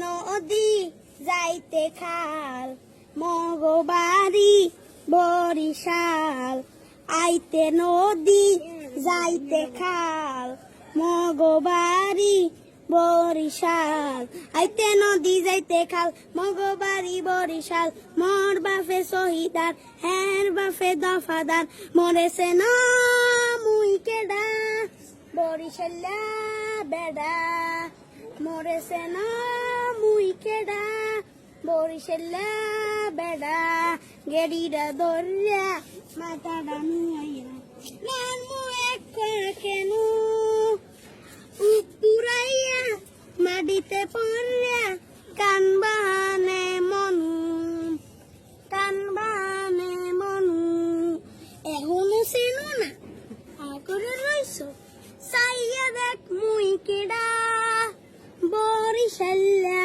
নদী যাইতে খাল মগবাড়ি বরিশাল আইতে নদী যাইতে খাল মগবাড়ি বরিশাল আইতে নদী যাইতে খাল মগবাড়ি বরিশাল মোর বাপে শহীদার হের বাপে দফাদার মরেছে না মুই কেডা বরিশাল্লা বেডা মরেছে না মুই কেডা বরিশাল্লা বেডা গেড়িরা ধরিয়া মাথাটা নুয়াইয়া নান মু এক কেন পুরাইয়া মাটিতে পড়িয়া কান বাহানে মনু এখনো চেনো না আগরে রইছ চাইয়া দেখ মুই কেডা বরিশাল্লা